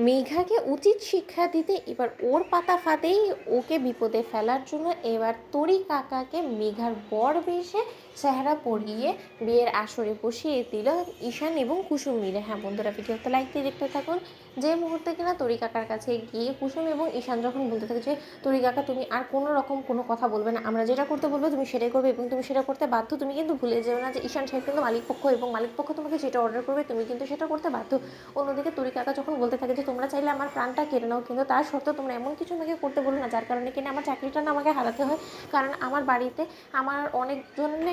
মেঘাকে উচিত শিক্ষা দিতে এবার ওর পাতা ফাঁদেই ওকে বিপদে ফেলার জন্য এবার তরি কাকাকে মেঘার বর বেশে চেহারা পরিয়ে বিয়ের আসরে বসিয়ে দিল ঈশান এবং কুসুম মিলে। হ্যাঁ বন্ধুরা, ভিডিওতে লাইক দিয়ে দেখতে থাকুন। যে মুহূর্তে কিনা তরি কাকার কাছে গিয়ে কুসুম এবং ঈশান যখন বলতে থাকে যে তরি কাকা তুমি আর কোনো রকম কোনো কথা বলবে না, আমরা যেটা করতে বলবো তুমি সেটাই করবে এবং তুমি সেটা করতে বাধ্য। তুমি কিন্তু ভুলে যেও না যে ঈশান সাহেব কিন্তু মালিকপক্ষ এবং মালিকপক্ষ তোমাকে যেটা অর্ডার করবে তুমি কিন্তু সেটা করতে বাধ্য। অন্যদিকে তরি কাকা যখন বলতে থাকে যে তোমরা চাইলে আমার প্রাণটা কেড়ে নাও, কিন্তু তার সত্ত্বেও তোমরা এমন কিছু আমাকে করতে বলো না যার কারণে কিনা আমার চাকরিটা না আমাকে হারাতে হয়, কারণ আমার বাড়িতে আমার অনেকজনে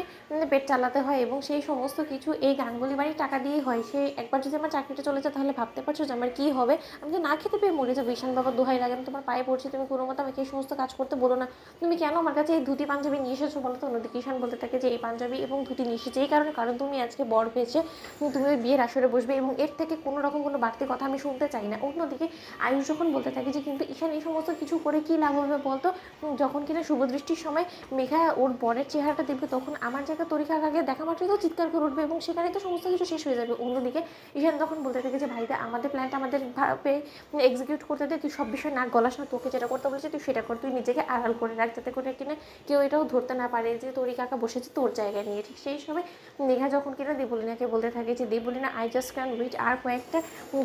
পেট চালাতে হয় এবং সেই সমস্ত কিছু এই গাঙ্গুলি বাড়ির টাকা দিয়েই হয়। সে একবার যদি আমার চাকরিটা চলে যায় তাহলে ভাবতে পারছো যে আমার কী হবে, আমি তো না খেতে পেয়ে মরে যাবো। ঈশান বাবা দোহাই লাগে, আমি তোমার পায়ে পড়ছি, তুমি কোনো মতো আমাকে এই সমস্ত কাজ করতে বলো না। তুমি কেন আমার কাছে এই ধুতি পাঞ্জাবি নিয়ে এসেছো বলো তো? অন্যদিকে ঈশান বলতে থাকে যে এই পাঞ্জাবি এবং ধুতি নিয়ে এসেছে এই কারণে, কারণ তুমি আজকে বর পেয়েছে, তুমি ওই বিয়ের আসরে বসবে এবং এর থেকে কোনো রকম কোনো বাড়তি কথা আমি শুনতে চাই না। অন্যদিকে আয়ুষ যখন বলতে থাকে যে কিন্তু ঈশান এই সমস্ত কিছু করে কী লাভ হবে বলতো, যখন কিনা শুভদৃষ্টির সময় মেঘা ওর বরের চেহারাটা দেখবে তখন আমার জায়গা তরি কাকাকে দেখা মাত্রই তো চিৎকার করে উঠবে এবং সেখানে তো সমস্ত কিছু শেষ হয়ে যাবে। অন্যদিকে ঈশান তখন বলতে থাকে যে ভাইদা আমাদের প্ল্যানটা আমাদের ভাবে এক্সিকিউট করতে দে, তুই সব বিষয়ে নাক গলাস না, তোকে যেটা করতে বলেছে তুই সেটা কর, তুই নিজেকে আড়াল করে রাখ যাতে করে কিনা কেউ এটাও ধরতে না পারে যে তরি কাকা বসেছে তোর জায়গায় নিয়ে। ঠিক সেই সময় মেঘা যখন কিনা দেবলিনাকে বলতে থাকে যে Debolina I just can wait, আর কয়েকটা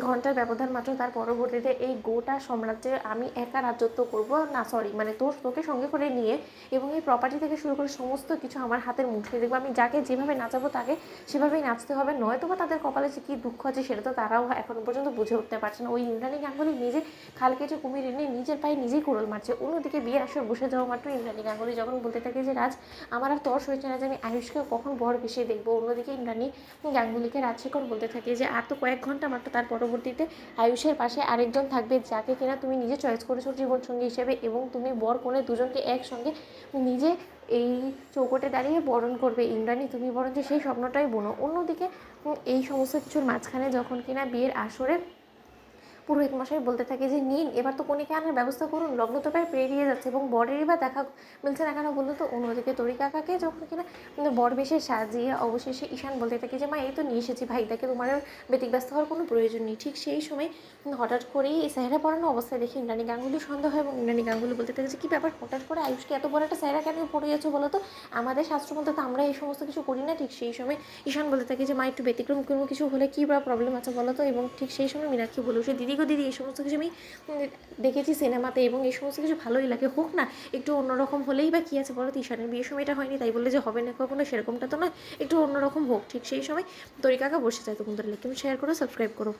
ঘন্টার ব্যবধান মাত্র, তার পরবর্তীতে এই গোটা সাম্রাজ্যে আমি একা রাজত্ব করবো না, সরি মানে তোকে সঙ্গে করে নিয়ে, এবং এই প্রপার্টি থেকে শুরু করে সমস্ত কিছু আমার হাতের মুঠোয় দেখবো। আমি যাকে যেভাবে নাচাবো তাকে সেভাবেই নাচতে হবে, নয়তো বা তাদের কপালে যে কী দুঃখ আছে সেটা তো তারাও এখনো পর্যন্ত বুঝে উঠতে পারছে না। ওই ইন্দ্রাণী গাঙ্গুলি নিজে খাল কেটে কুমির এনে নিজের পায়ে নিজেই কোড়ল মারছে। অন্যদিকে বিয়ের আসরে বসে যাওয়া মাত্র ইন্দ্রাণী গাঙ্গুলি যখন বলতে থাকে যে রাজ আমার আর তর্স হয়েছে না যে আমি আয়ুষকে কখন বর বেশি দেখবো। অন্যদিকে ইন্দ্রাণী গাঙ্গুলিকে রাজশেখর বলতে থাকে যে আর তো কয়েক ঘন্টা মাত্র, তার পরবর্তীতে আয়ুষের পাশে আরেকজন থাকবে যাকে কিনা তুমি নিজে চয়েস করেছো জীবনসঙ্গী হিসেবে, এবং তুমি বর কনে দুজনকে একসঙ্গে নিজে এই চৌকোটে দাঁড়িয়ে বরণ করবে। ইন্দ্রাণী তুমি বরঞ্চ সেই স্বপ্নটাই বোনো। অন্যদিকে এই সমস্ত কিছুর মাঝখানে যখন কিনা বিয়ের আসরে পুরোহিত মশাই বলতে থাকে যে নিন এবার তো কনেকে আনার ব্যবস্থা করুন, লগ্ন তো প্রায় পেরিয়ে যাচ্ছে এবং বরেরই বা দেখা মিলছে না কেন বললো তো। অন্যদিকে তরি কাকাকে যখন কিনা বর বেশে সাজিয়ে অবশেষে ঈশান বলতে থাকে যে মা এই তো নিয়ে এসেছি, ভাই তাকে তোমার ব্যতিব্যস্ত হওয়ার কোনো প্রয়োজন নেই। ঠিক সেই সময় হঠাৎ করেই এই স্যাহরা পড়ানো অবস্থায় দেখে ইন্দ্রাণী গাঙ্গুলি সন্দেহ হয় এবং ইন্দ্রাণী গাঙ্গুলি বলতে থাকে যে কী ব্যাপার, হঠাৎ করে আয়ুষকে এত বড় একটা স্যাহরা কেন পড়ে যাচ্ছ বলো তো, আমাদের শাস্ত্র মধ্যে তো আমরা এই সমস্ত কিছু করি না। ঠিক সেই সময় ঈশান বলতে থাকে যে মা একটু ব্যতিক্রম কোনো কিছু হলে কী বা প্রবলেম আছে বলো তো। এবং ঠিক সেই সময় মীনাক্ষী বলে উঠে দিদি গো দিদি এই সমস্ত কিছু আমি দেখেছি সিনেমাতে এবং এই সমস্ত কিছু ভালোই লাগে, হোক না একটু অন্যরকম হলেই বা কী আছে বলো তো, ঈশানের বিয়ের সময়টা হয়নি তাই বললে যে হবে না কখনো, সেরকমটা তো নয়, একটু অন্যরকম হোক। ঠিক সেই সময় তরি কাকা বসে যায়। তো বন্ধুরা লাইক কমেন্ট শেয়ার করো, সাবস্ক্রাইব করো।